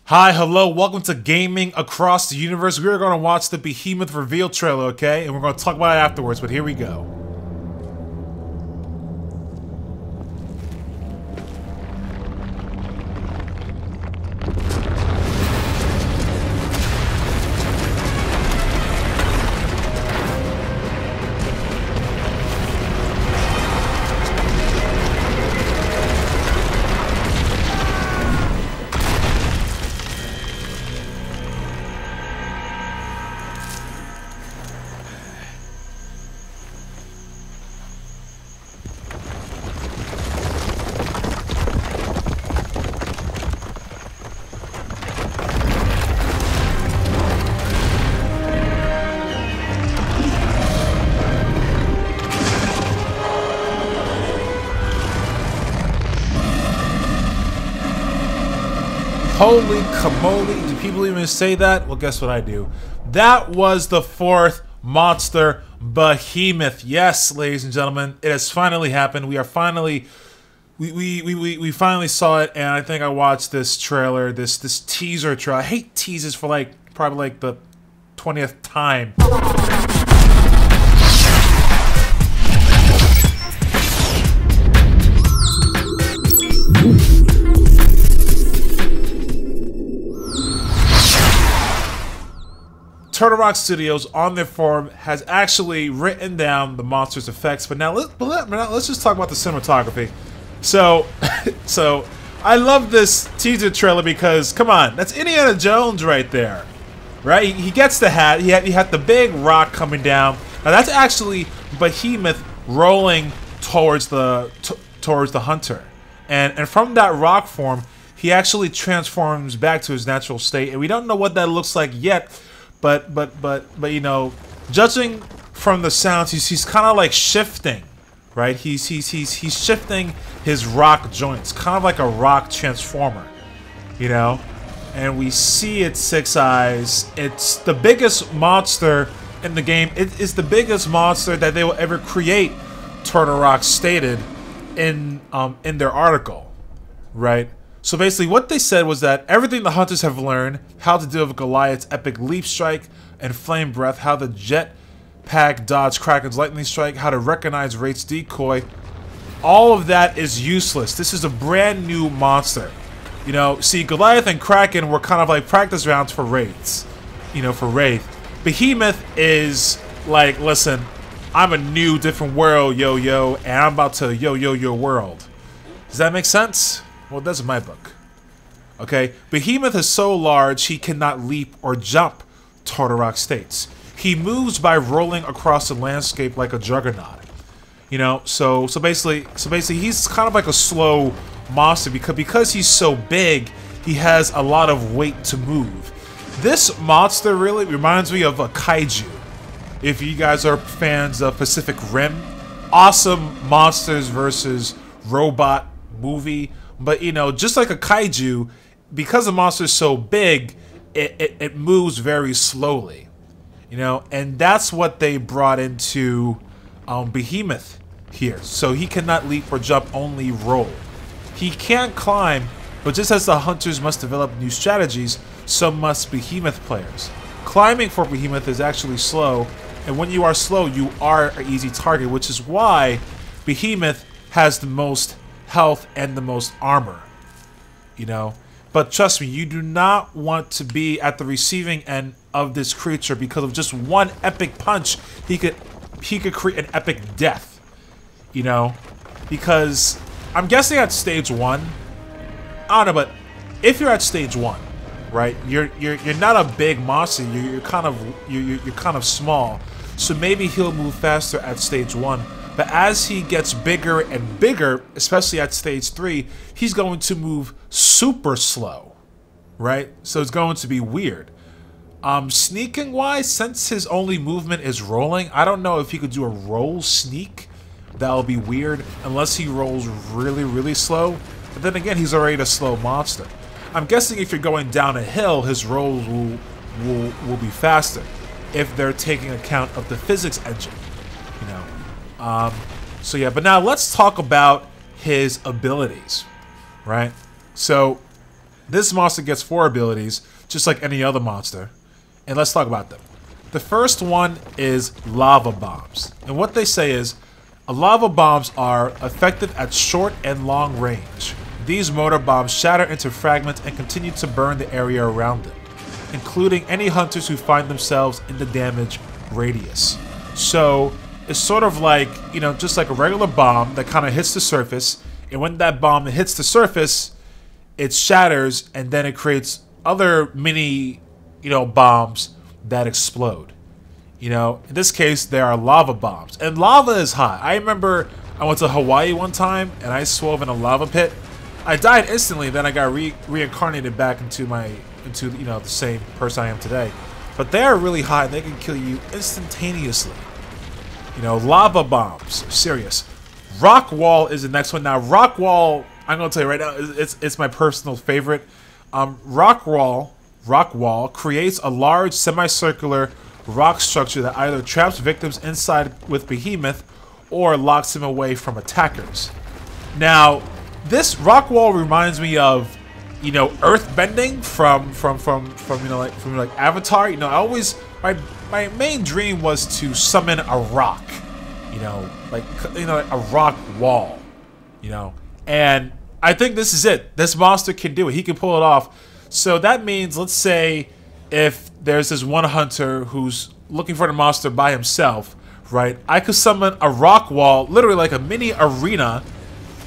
Hi, hello, welcome to Gaming Across the Universe. We're going to watch the Behemoth reveal trailer, okay? And we're going to talk about it afterwards, but here we go. Holy camoli, do people even say that? Well, guess what I do. That was the fourth monster, Behemoth. Yes, ladies and gentlemen, it has finally happened. We are finally, we finally saw it, and I think I watched this trailer, this teaser trailer. I hate teasers for probably the 20th time. Turtle Rock Studios, on their forum, has actually written down the monster's effects. But now let's just talk about the cinematography. So, I love this teaser trailer because, come on, that's Indiana Jones right there, right? He gets the hat. He had the big rock coming down. Now that's actually Behemoth rolling towards the hunter, and from that rock form, he actually transforms back to his natural state, and we don't know what that looks like yet. But you know, judging from the sounds, he's kind of like shifting, right? He's shifting his rock joints, kind of like a rock transformer, you know. And we see its 6 eyes. It's the biggest monster in the game. It is the biggest monster that they will ever create. Turtle Rock stated in their article, right? So basically what they said was that everything the hunters have learned, how to deal with Goliath's epic leap strike and flame breath, how to jetpack dodge Kraken's lightning strike, how to recognize Wraith's decoy, all of that is useless. This is a brand new monster. You know, see, Goliath and Kraken were kind of like practice rounds for Wraiths. You know, for Wraith. Behemoth is like, listen, I'm a new, different world, yo, and I'm about to yo your world. Does that make sense? Well, it does in my book. Okay, Behemoth is so large he cannot leap or jump, Turtle Rock states. He moves by rolling across the landscape like a juggernaut. You know, so basically he's kind of like a slow monster because he's so big, he has a lot of weight to move. This monster really reminds me of a Kaiju. If you guys are fans of Pacific Rim, awesome monsters versus robot movie. But, you know, just like a Kaiju, because the monster is so big, it moves very slowly. You know, and that's what they brought into Behemoth here. So he cannot leap or jump, only roll. He can't climb, but just as the hunters must develop new strategies, so must Behemoth players. Climbing for Behemoth is actually slow, and when you are slow, you are an easy target, which is why Behemoth has the most health and the most armor, you know. But trust me, you do not want to be at the receiving end of this creature because of just one epic punch. He could create an epic death, you know. Because I'm guessing at stage 1, I don't know, but if you're at stage 1, right, you're not a big monster. You're kind of small, so maybe he'll move faster at stage 1. But as he gets bigger and bigger, especially at stage 3, he's going to move super slow, right? So it's going to be weird. Sneaking wise, since his only movement is rolling, I don't know if he could do a roll sneak. That'll be weird unless he rolls really slow. But then again, he's already a slow monster. I'm guessing if you're going down a hill, his rolls will be faster if they're taking account of the physics engine, you know. So yeah, but now let's talk about his abilities, right? So This monster gets 4 abilities, just like any other monster. And let's talk about them. The first one is lava bombs. And what they say is, lava bombs are effective at short and long range. These mortar bombs shatter into fragments and continue to burn the area around them, including any hunters who find themselves in the damage radius. So it's sort of like, you know, just like a regular bomb that kind of hits the surface, and when that bomb hits the surface, it shatters and then it creates other mini, you know, bombs that explode. You know, in this case, there are lava bombs, and lava is hot. I remember I went to Hawaii one time and I swove in a lava pit. I died instantly, then I got reincarnated back into you know, the same person I am today. But they are really hot, and they can kill you instantaneously. You know, lava bombs, serious. Rock wall is the next one. Now, rock wall, I'm gonna tell you right now, it's my personal favorite. Rock wall creates a large semicircular rock structure that either traps victims inside with Behemoth or locks them away from attackers. Now, this rock wall reminds me of, you know, earth bending from you know, like Avatar. You know, I always, my main dream was to summon a rock, you know, like a rock wall, you know. And I think this is it. This monster can do it. He can pull it off. So that means, let's say, if there's this one hunter who's looking for the monster by himself, right? I could summon a rock wall, literally like a mini arena.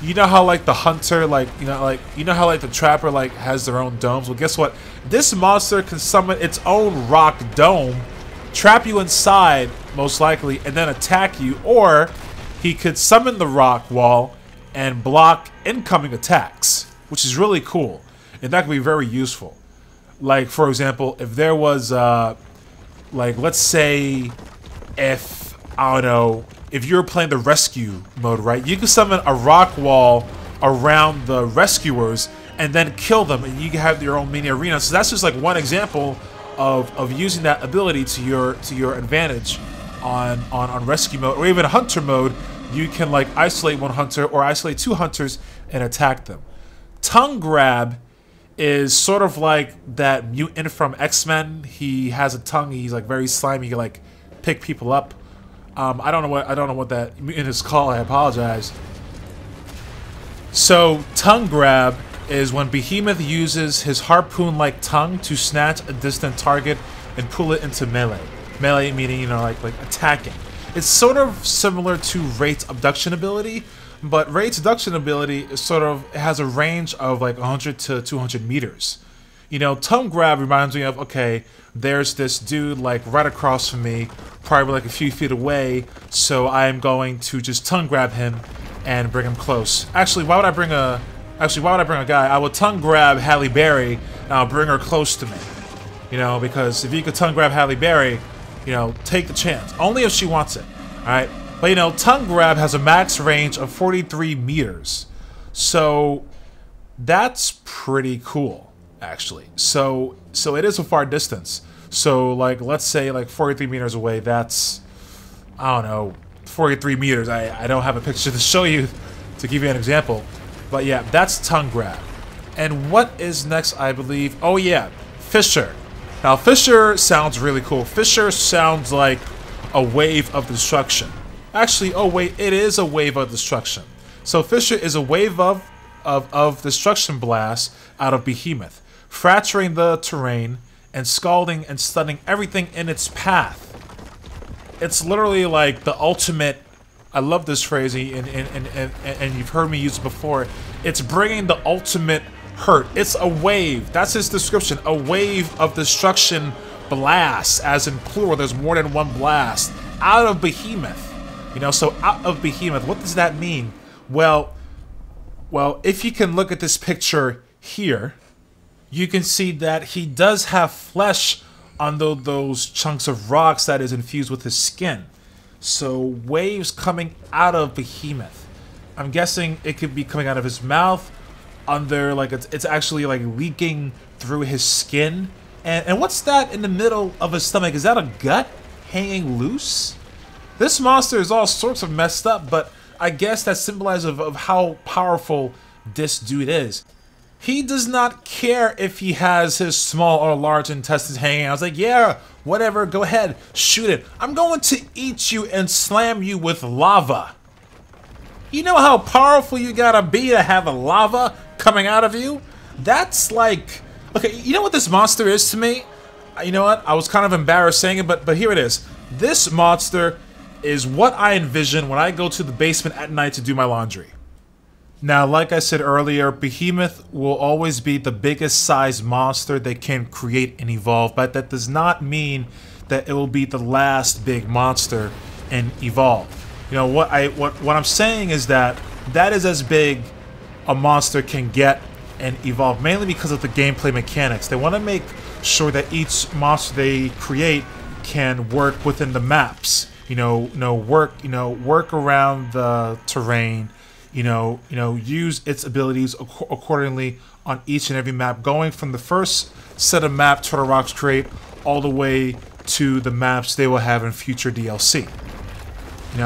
You know how like the hunter, like, you know how like the trapper like has their own domes? Well, guess what? This monster can summon its own rock dome, trap you inside, most likely, and then attack you. Or he could summon the rock wall and block incoming attacks, which is really cool. And that could be very useful. Like, for example, if there was, like, let's say, if, I don't know, if you're playing the rescue mode, right? You can summon a rock wall around the rescuers and then kill them, and you can have your own mini arena. So that's just like one example of using that ability to your advantage on rescue mode, or even hunter mode. You can like isolate one hunter or isolate 2 hunters and attack them. Tongue grab is sort of like that mutant from X-Men. He has a tongue. He's like very slimy. He can like pick people up. I don't know what that mutant is called. I apologize. So tongue grab is when Behemoth uses his harpoon-like tongue to snatch a distant target and pull it into melee. Melee meaning, you know, like attacking. It's sort of similar to Raid's abduction ability, but Raid's abduction ability is sort of, it has a range of like 100 to 200 meters. You know, tongue grab reminds me of, okay, there's this dude like right across from me, probably like a few feet away, so I'm going to just tongue grab him and bring him close. Actually, why would I bring a guy? I would tongue grab Halle Berry and I'll bring her close to me. You know, because if you could tongue grab Halle Berry, you know, take the chance. Only if she wants it. Alright? But you know, tongue grab has a max range of 43 meters. So that's pretty cool, actually. So it is a far distance. So like, let's say like 43 meters away, that's, I don't know, 43 meters. I don't have a picture to show you to give you an example. But yeah, that's tongue grab. And what is next, I believe? Oh yeah, Fissure. Now Fissure sounds really cool. Fissure sounds like a wave of destruction. Actually, oh wait, it is a wave of destruction. So Fissure is a wave of destruction blast out of Behemoth, fracturing the terrain and scalding and stunning everything in its path. It's literally like the ultimate, I love this phrase, and you've heard me use it before, it's bringing the ultimate hurt. It's a wave, that's its description, a wave of destruction blast, as in plural, there's more than one blast, out of Behemoth. You know, so out of Behemoth, what does that mean? Well, if you can look at this picture here, you can see that he does have flesh on those chunks of rocks that is infused with his skin. So waves coming out of Behemoth. I'm guessing it could be coming out of his mouth, under like it's actually like leaking through his skin. And what's that in the middle of his stomach? Is that a gut hanging loose? This monster is all sorts of messed up, but I guess that symbolizes of how powerful this dude is. He does not care if he has his small or large intestines hanging out. I was like, yeah, whatever, go ahead, shoot it. I'm going to eat you and slam you with lava. You know how powerful you gotta be to have a lava coming out of you? That's like... Okay, you know what this monster is to me? You know what? I was kind of embarrassed saying it, but here it is. This monster is what I envision when I go to the basement at night to do my laundry. Now, like I said earlier, Behemoth will always be the biggest size monster they can create and evolve, but that does not mean that it will be the last big monster and evolve. You know, what I'm saying is that is as big a monster can get and evolve, mainly because of the gameplay mechanics. They want to make sure that each monster they create can work within the maps. Work around the terrain. Use its abilities accordingly on each and every map, going from the first set of map Turtle Rock's create all the way to the maps they will have in future DLC.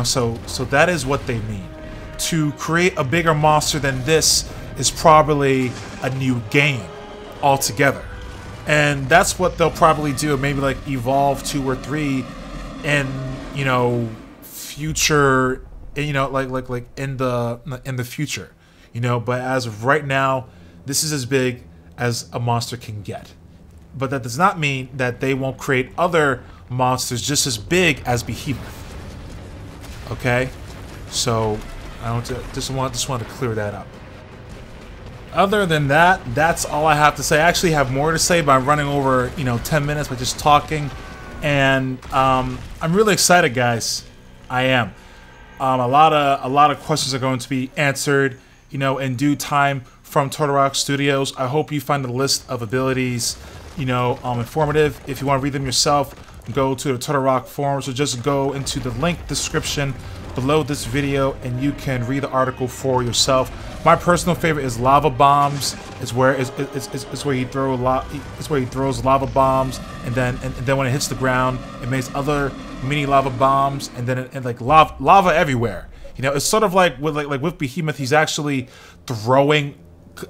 So that is what they mean. To create a bigger monster than this is probably a new game altogether. And that's what they'll probably do, maybe like evolve 2 or 3 in, future, like in the future. But as of right now, this is as big as a monster can get. But that does not mean that they won't create other monsters just as big as Behemoth. Okay? So I just want to clear that up. Other than that, that's all I have to say. I actually have more to say, but I'm running over, 10 minutes by just talking. And I'm really excited, guys. I am. A lot of questions are going to be answered, in due time from Turtle Rock Studios. I hope you find the list of abilities, informative. If you want to read them yourself, go to the Turtle Rock forums, or just go into the link description below this video and you can read the article for yourself. My personal favorite is lava bombs. It's where he throws lava bombs, and then when it hits the ground, it makes other mini lava bombs, and then like lava everywhere. It's sort of like with Behemoth, he's actually throwing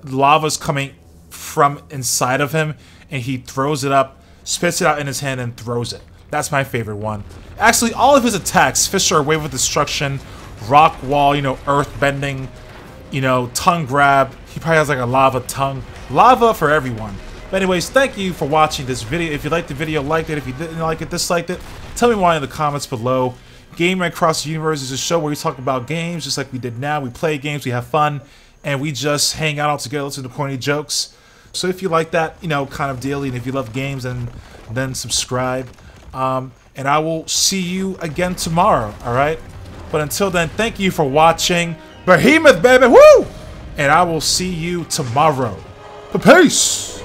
lava's coming from inside of him, and he throws it up, spits it out in his hand, and throws it. That's my favorite one. Actually, all of his attacks, Fissure, Wave of Destruction, Rock Wall, Earth Bending, Tongue Grab. He probably has like a lava tongue. Lava for everyone. But anyways, thank you for watching this video. If you liked the video, liked it. If you didn't like it, disliked it, tell me why in the comments below. Gaming Across the Universe is a show where we talk about games just like we did now. We play games, we have fun, and we just hang out all together, listen to corny jokes. So if you like that, kind of deal, and if you love games, then subscribe. And I will see you again tomorrow, alright? But until then, thank you for watching. Behemoth, baby, woo! And I will see you tomorrow. Peace!